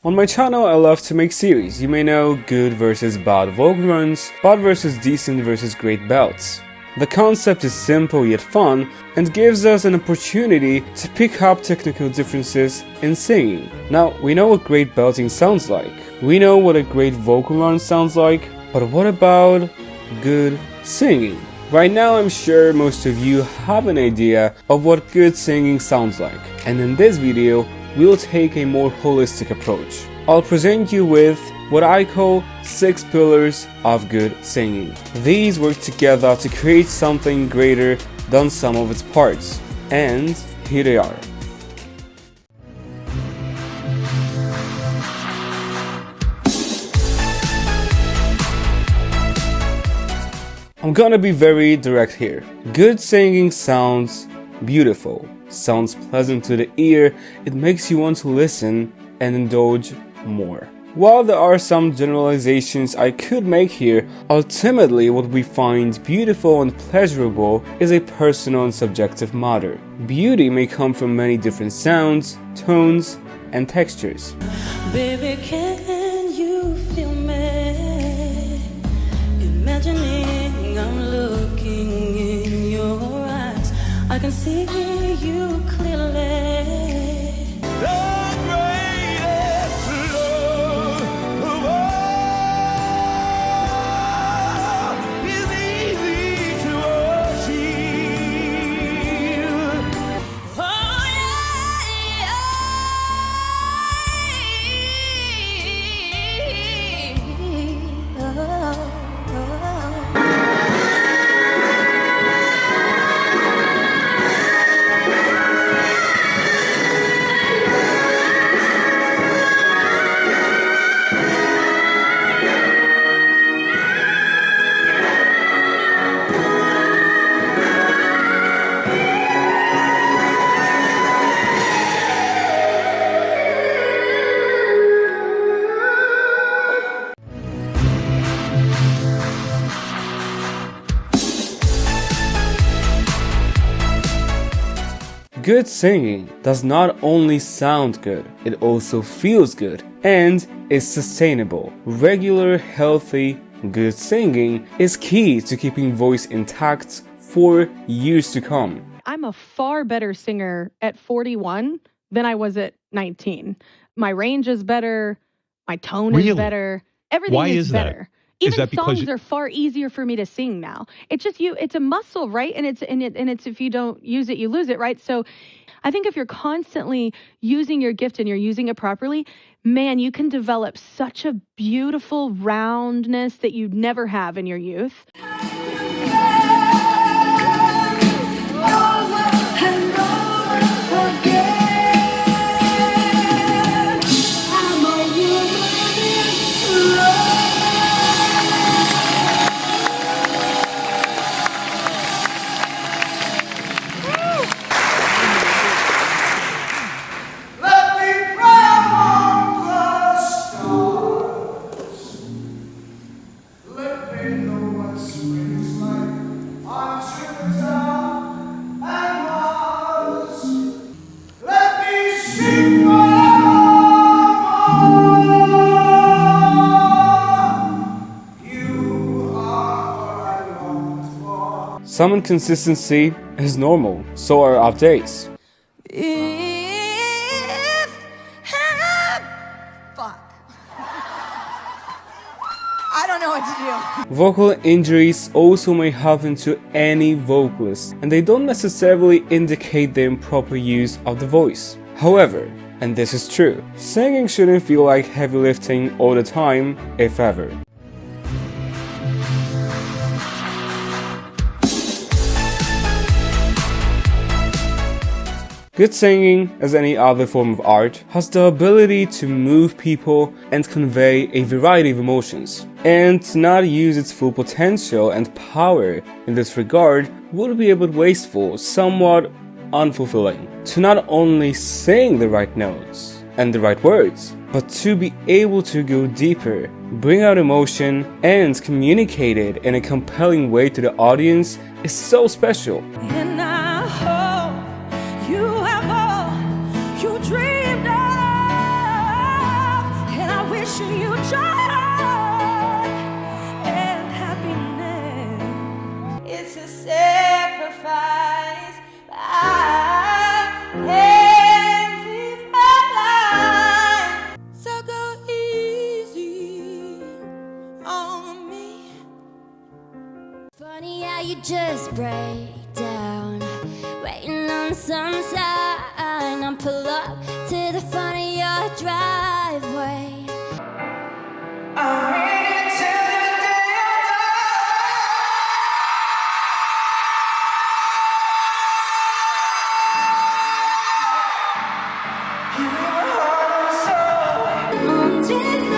On my channel, I love to make series. You may know good versus bad vocal runs, bad versus decent versus great belts. The concept is simple yet fun and gives us an opportunity to pick up technical differences in singing. Now, we know what great belting sounds like. We know what a great vocal run sounds like, but what about good singing? Right now, I'm sure most of you have an idea of what good singing sounds like, and in this video, we'll take a more holistic approach. I'll present you with what I call 6 pillars of good singing. These work together to create something greater than sum of its parts, and here they are. I'm gonna be very direct here. Good singing sounds beautiful, sounds pleasant to the ear, it makes you want to listen and indulge more. While there are some generalizations I could make here, ultimately what we find beautiful and pleasurable is a personal and subjective matter. Beauty may come from many different sounds, tones, and textures. Baby, can you feel me? Imagining I'm looking in your eyes, I can see you clearly. Good singing does not only sound good, it also feels good and is sustainable. Regular, healthy, good singing is key to keeping voice intact for years to come. I'm a far better singer at 41 than I was at 19. My range is better, my tone is better, everything is better. Even songs are far easier for me to sing now. It's just it's a muscle, right? And it's if you don't use it, you lose it, right? So I think if you're constantly using your gift and you're using it properly, man, you can develop such a beautiful roundness that you'd never have in your youth. Some inconsistency is normal, so are off days. I don't know what to do. Vocal injuries also may happen to any vocalist, and they don't necessarily indicate the improper use of the voice. However, and this is true, singing shouldn't feel like heavy lifting all the time, if ever. Good singing, as any other form of art, has the ability to move people and convey a variety of emotions. And to not use its full potential and power in this regard would be a bit wasteful, somewhat unfulfilling. To not only sing the right notes and the right words, but to be able to go deeper, bring out emotion, and communicate it in a compelling way to the audience is so special. And I hope you have all you dreamed of. joy and happiness. It's a sacrifice I can't leave alive. So go easy on me. Funny how you just break down, waiting on some sign. I pull up to the front of your driveway. I'm ready till the day I die. Give me my heart and soul. 언제나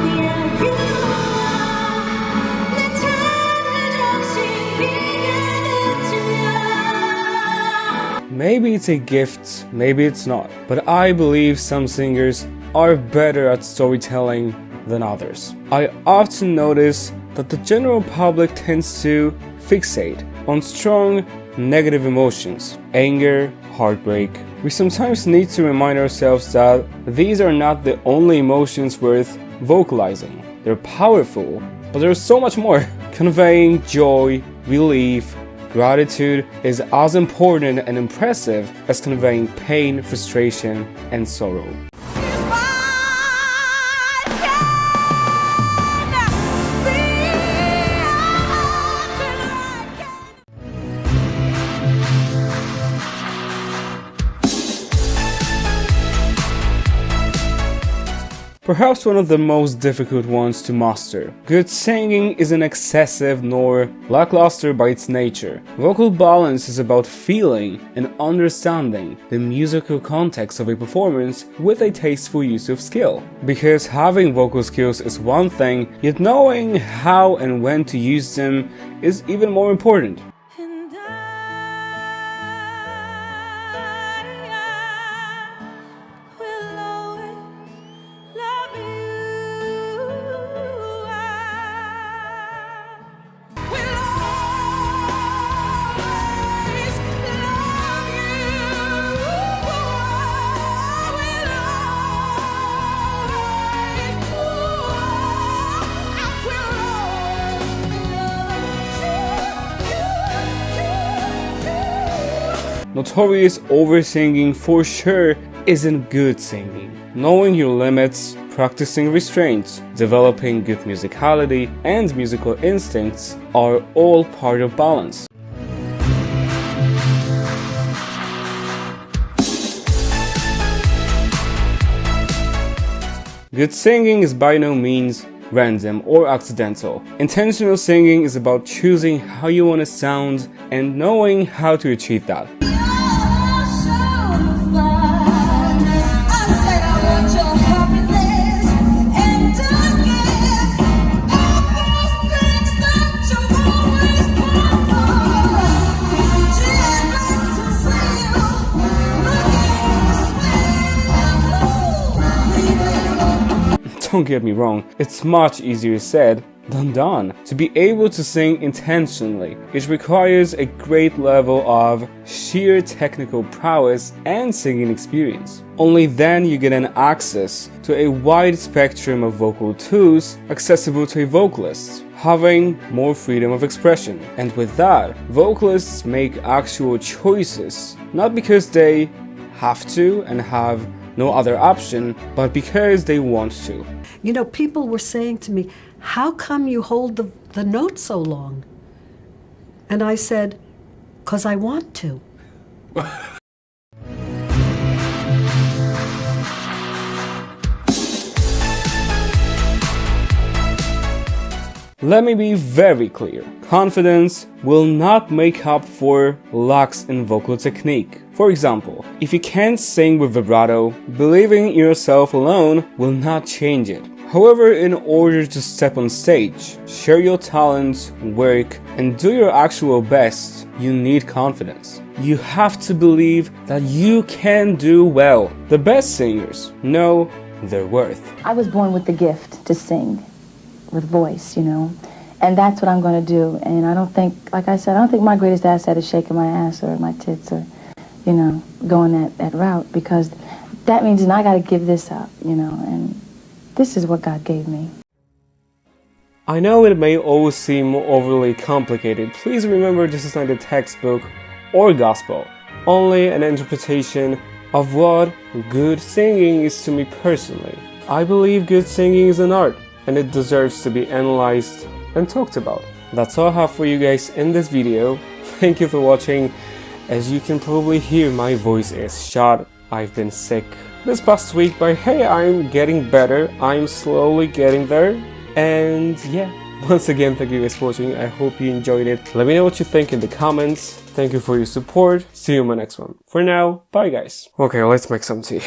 yeah, you 내 찬을 정신 비게 되지면. Maybe it's a gift, maybe it's not, but I believe some singers are better at storytelling than others. I often notice that the general public tends to fixate on strong negative emotions, anger, heartbreak. We sometimes need to remind ourselves that these are not the only emotions worth vocalizing. They're powerful, but there's so much more. Conveying joy, relief, gratitude is as important and impressive as conveying pain, frustration, and sorrow. Perhaps one of the most difficult ones to master. Good singing isn't excessive nor lackluster by its nature. Vocal balance is about feeling and understanding the musical context of a performance with a tasteful use of skill. Because having vocal skills is one thing, yet knowing how and when to use them is even more important. And I will always love you. I will always love you. Notorious oversinging for sure isn't good singing. Knowing your limits, practicing restraints, developing good musicality, and musical instincts are all part of balance. Good singing is by no means random or accidental. Intentional singing is about choosing how you want to sound and knowing how to achieve that. Don't get me wrong, it's much easier said than done. To be able to sing intentionally, it requires a great level of sheer technical prowess and singing experience. Only then you get an access to a wide spectrum of vocal tools accessible to a vocalist, having more freedom of expression. And with that, vocalists make actual choices, not because they have to and have no other option, but because they want to. You know, people were saying to me, how come you hold the note so long? And I said, 'cause I want to. Let me be very clear. Confidence will not make up for lacks in vocal technique. For example, if you can't sing with vibrato, believing in yourself alone will not change it. However, in order to step on stage, share your talents, work, and do your actual best, you need confidence. You have to believe that you can do well. The best singers know their worth. I was born with the gift to sing, with voice, you know, and that's what I'm going to do. And I don't think, like I said, I don't think my greatest asset is shaking my ass or my tits or, you know, going that route, because that means then I got to give this up, you know, and this is what God gave me. I know it may all seem overly complicated. Please remember this is not a textbook or gospel, only an interpretation of what good singing is to me personally. I believe good singing is an art, and it deserves to be analyzed and talked about. That's all I have for you guys in this video. Thank you for watching. As you can probably hear, my voice is shot. I've been sick this past week, but hey, I'm getting better. I'm slowly getting there. And yeah, once again, thank you guys for watching. I hope you enjoyed it. Let me know what you think in the comments. Thank you for your support. See you in my next one. For now, bye guys. Okay, let's make some tea.